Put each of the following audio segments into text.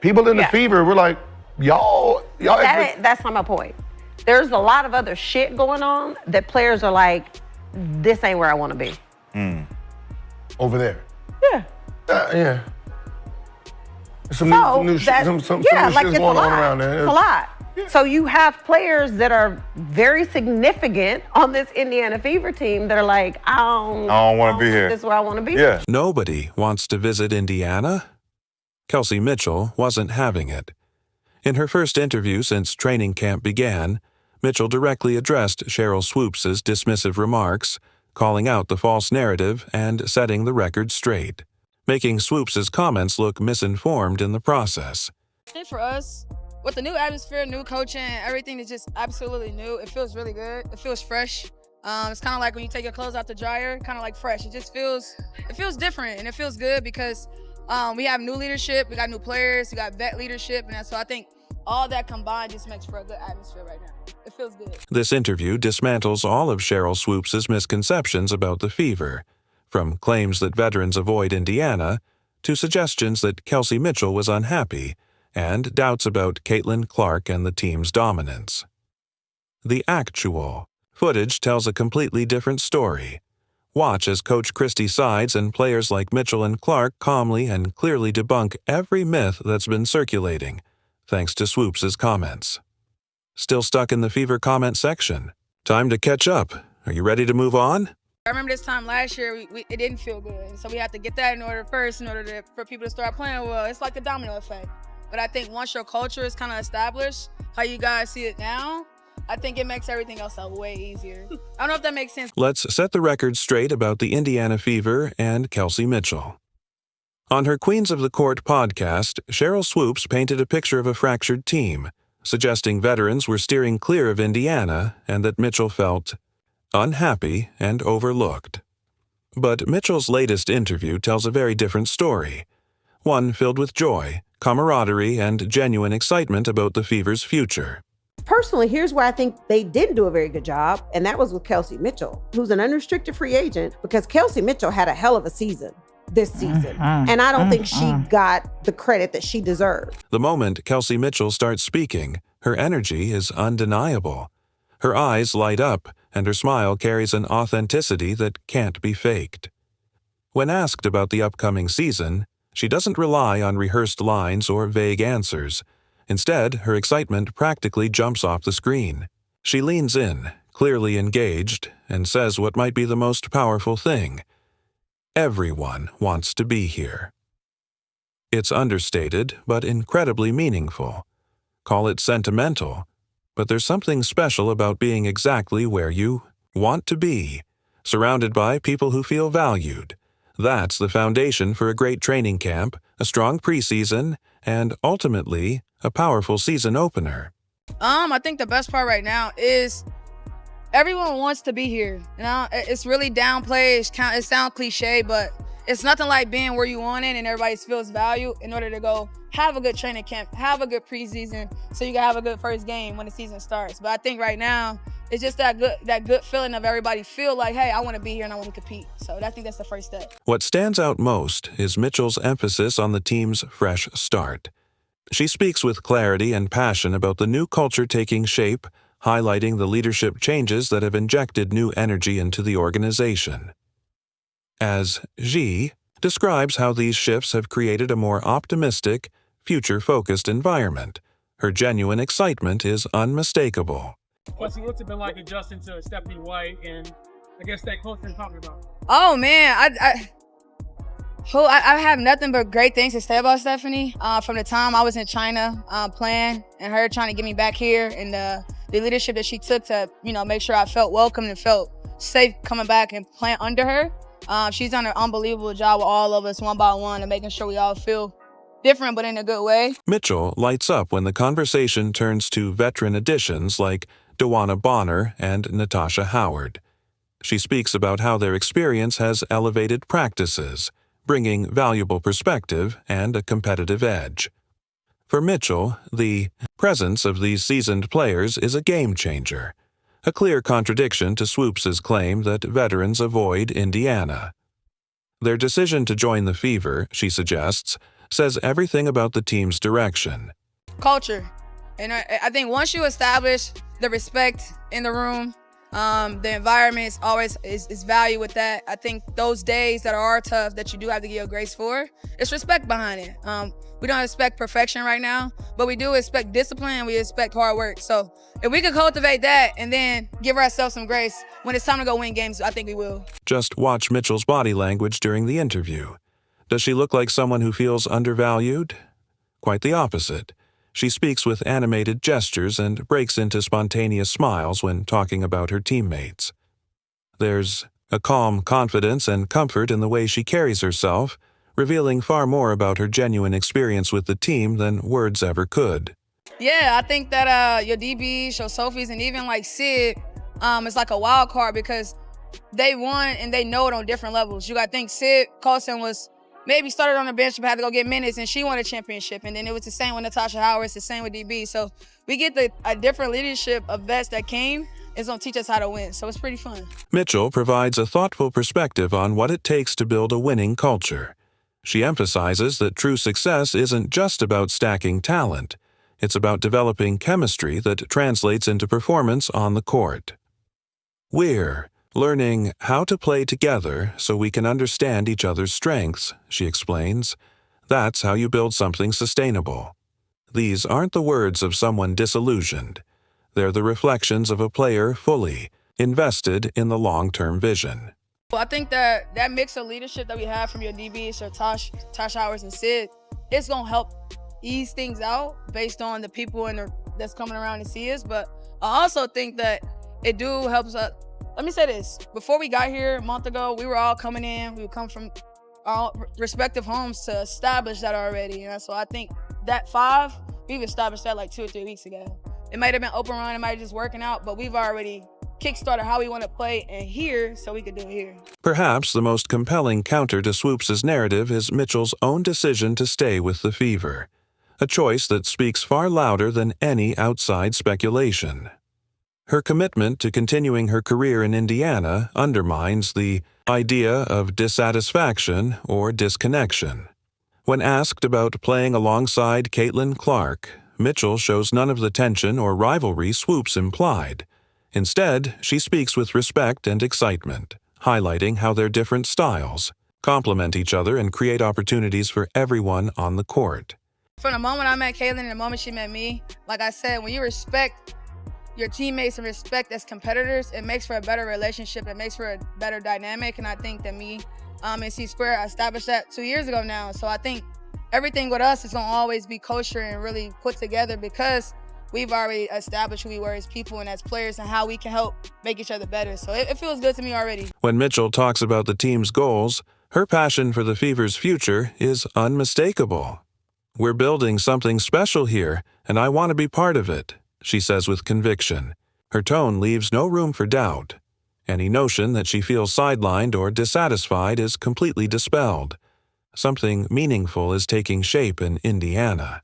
People in the Fever were like, y'all. That's not my point. There's a lot of other shit going on that players are like, this ain't where I want to be. Over there. Yeah. Yeah. Some new shit going on around there. It's a lot. Yeah. So you have players that are very significant on this Indiana Fever team that are like, I don't want to be here. This is where I want to be. Yeah. Nobody wants to visit Indiana. Kelsey Mitchell wasn't having it. In her first interview since training camp began, Mitchell directly addressed Cheryl Swoopes' dismissive remarks, calling out the false narrative and setting the record straight, making Swoopes' comments look misinformed in the process. For us, with the new atmosphere, new coaching, everything is just absolutely new. It feels really good. It feels fresh. It's kind of like when you take your clothes out the dryer, kind of like fresh. It feels different, and it feels good because we have new leadership, we got new players, we got vet leadership, and so I think all that combined just makes for a good atmosphere right now. It feels good. This interview dismantles all of Cheryl Swoopes' misconceptions about the Fever, from claims that veterans avoid Indiana to suggestions that Kelsey Mitchell was unhappy and doubts about Caitlin Clark and the team's dominance. The actual footage tells a completely different story. Watch as Coach Christie Sides and players like Mitchell and Clark calmly and clearly debunk every myth that's been circulating, thanks to Swoopes' comments. Still stuck in the Fever comment section? Time to catch up. Are you ready to move on? I remember this time last year, it didn't feel good. So we had to get that in order for people to start playing well. It's like the domino effect. But I think once your culture is kind of established, how you guys see it now, I think it makes everything else way easier. I don't know if that makes sense. Let's set the record straight about the Indiana Fever and Kelsey Mitchell. On her Queens of the Court podcast, Cheryl Swoopes painted a picture of a fractured team, suggesting veterans were steering clear of Indiana and that Mitchell felt unhappy and overlooked. But Mitchell's latest interview tells a very different story, one filled with joy, camaraderie, and genuine excitement about the Fever's future. Personally, here's where I think they didn't do a very good job, and that was with Kelsey Mitchell, who's an unrestricted free agent, because Kelsey Mitchell had a hell of a season this season, and I don't think she got the credit that she deserved. The moment Kelsey Mitchell starts speaking, her energy is undeniable. Her eyes light up, and her smile carries an authenticity that can't be faked. When asked about the upcoming season, she doesn't rely on rehearsed lines or vague answers. Instead, her excitement practically jumps off the screen. She leans in, clearly engaged, and says what might be the most powerful thing. Everyone wants to be here. It's understated, but incredibly meaningful. Call it sentimental, but there's something special about being exactly where you want to be, surrounded by people who feel valued. That's the foundation for a great training camp, a strong preseason, and ultimately, a powerful season opener. I think the best part right now is everyone wants to be here. You know, it's really downplayed. It sounds cliche, but it's nothing like being where you want it and everybody feels value in order to go have a good training camp, have a good preseason, so you can have a good first game when the season starts. But I think right now, it's just that good feeling of everybody feel like, hey, I want to be here and I want to compete. So I think that's the first step. What stands out most is Mitchell's emphasis on the team's fresh start. She speaks with clarity and passion about the new culture taking shape, highlighting the leadership changes that have injected new energy into the organization. As Xi describes how these shifts have created a more optimistic, future-focused environment, her genuine excitement is unmistakable. What's it been like adjusting to Stephanie White and I guess that culture you're talking about? Oh man, I have nothing but great things to say about Stephanie. From the time I was in China playing and her trying to get me back here, and the leadership that she took to make sure I felt welcome and felt safe coming back and playing under her. She's done an unbelievable job with all of us one by one and making sure we all feel different but in a good way. Mitchell lights up when the conversation turns to veteran additions like Dewana Bonner and Natasha Howard. She speaks about how their experience has elevated practices, bringing valuable perspective and a competitive edge. For Mitchell, the presence of these seasoned players is a game changer, a clear contradiction to Swoopes' claim that veterans avoid Indiana. Their decision to join the Fever, she suggests, says everything about the team's direction. Culture. And I think once you establish the respect in the room, the environment is always is value with that. I think those days that are tough that you do have to give grace for, it's respect behind it. We don't expect perfection right now, but we do expect discipline and we expect hard work. So if we could cultivate that and then give ourselves some grace when it's time to go win games, I think we will. Just watch Mitchell's body language during the interview. Does she look like someone who feels undervalued? Quite the opposite. She speaks with animated gestures and breaks into spontaneous smiles when talking about her teammates. There's a calm confidence and comfort in the way she carries herself, revealing far more about her genuine experience with the team than words ever could. Yeah, I think that your DBs, your Sophies, and even like Sid is like a wild card because they won and they know it on different levels. You got to think Sid Colson was maybe started on the bench but had to go get minutes, and she won a championship. And then it was the same with Natasha Howard, it's the same with DB. So we get a different leadership of vets that came. It's going to teach us how to win, so it's pretty fun. Mitchell provides a thoughtful perspective on what it takes to build a winning culture. She emphasizes that true success isn't just about stacking talent. It's about developing chemistry that translates into performance on the court. We're learning how to play together so we can understand each other's strengths, she explains. That's how you build something sustainable. These aren't the words of someone disillusioned. They're the reflections of a player fully invested in the long-term vision. Well, I think that mix of leadership that we have from your DBs, so Tosh Howard and Sid, it's going to help ease things out based on the people that's coming around to see us. But I also think that it do helps us. Let me say this. Before we got here a month ago, we were all coming in. We would come from our respective homes to establish that already. You know? So I think that 5, we've established that like 2 or 3 weeks ago. It might have been open run, it might have just working out, but we've already kickstarted how we want to play and here so we could do it here. Perhaps the most compelling counter to Swoopes' narrative is Mitchell's own decision to stay with the Fever, a choice that speaks far louder than any outside speculation. Her commitment to continuing her career in Indiana undermines the idea of dissatisfaction or disconnection. When asked about playing alongside Caitlin Clark, Mitchell shows none of the tension or rivalry Swoopes implied. Instead, she speaks with respect and excitement, highlighting how their different styles complement each other and create opportunities for everyone on the court. From the moment I met Caitlin and the moment she met me, like I said, when you respect your teammates and respect as competitors, it makes for a better relationship, it makes for a better dynamic, and I think that me and C-Square established that 2 years ago now. So I think everything with us is going to always be kosher and really put together because we've already established who we were as people and as players and how we can help make each other better. So it feels good to me already. When Mitchell talks about the team's goals, her passion for the Fever's future is unmistakable. "We're building something special here, and I want to be part of it," she says with conviction. Her tone leaves no room for doubt. Any notion that she feels sidelined or dissatisfied is completely dispelled. Something meaningful is taking shape in Indiana.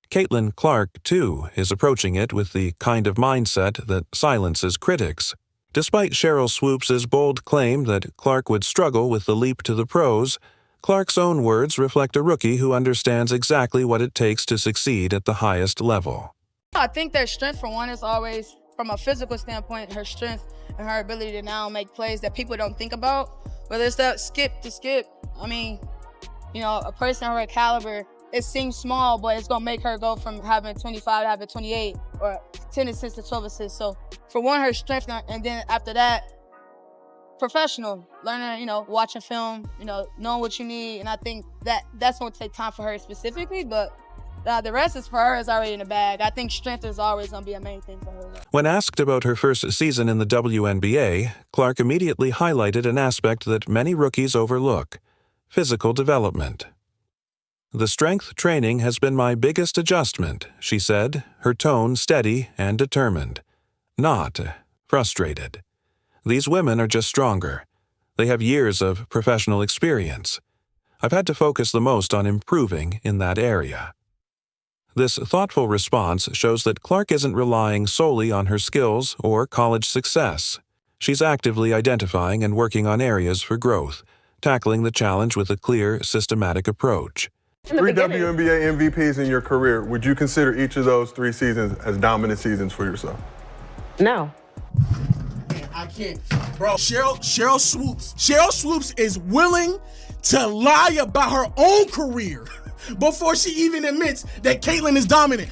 Caitlin Clark, too, is approaching it with the kind of mindset that silences critics. Despite Cheryl Swoopes' bold claim that Clark would struggle with the leap to the pros, Clark's own words reflect a rookie who understands exactly what it takes to succeed at the highest level. I think their strength, for one, is always, from a physical standpoint, her strength and her ability to now make plays that people don't think about. Whether it's that skip to skip, I mean, you know, a person of her caliber, it seems small, but it's gonna make her go from having 25 to having 28 or 10 assists to 12 assists. So for one, her strength, and then after that, professional, learning, you know, watching film, you know, knowing what you need. And I think that's gonna take time for her specifically, but the rest is for her is already in the bag. I think strength is always gonna be a main thing for her. When asked about her first season in the WNBA, Clark immediately highlighted an aspect that many rookies overlook: physical development. "The strength training has been my biggest adjustment," she said, her tone steady and determined, not frustrated. "These women are just stronger. They have years of professional experience. I've had to focus the most on improving in that area." This thoughtful response shows that Clark isn't relying solely on her skills or college success. She's actively identifying and working on areas for growth, tackling the challenge with a clear, systematic approach. 3 WNBA MVPs in your career. Would you consider each of those 3 seasons as dominant seasons for yourself? No. I can't. Bro, Cheryl Swoopes is willing to lie about her own career before she even admits that Caitlyn is dominant.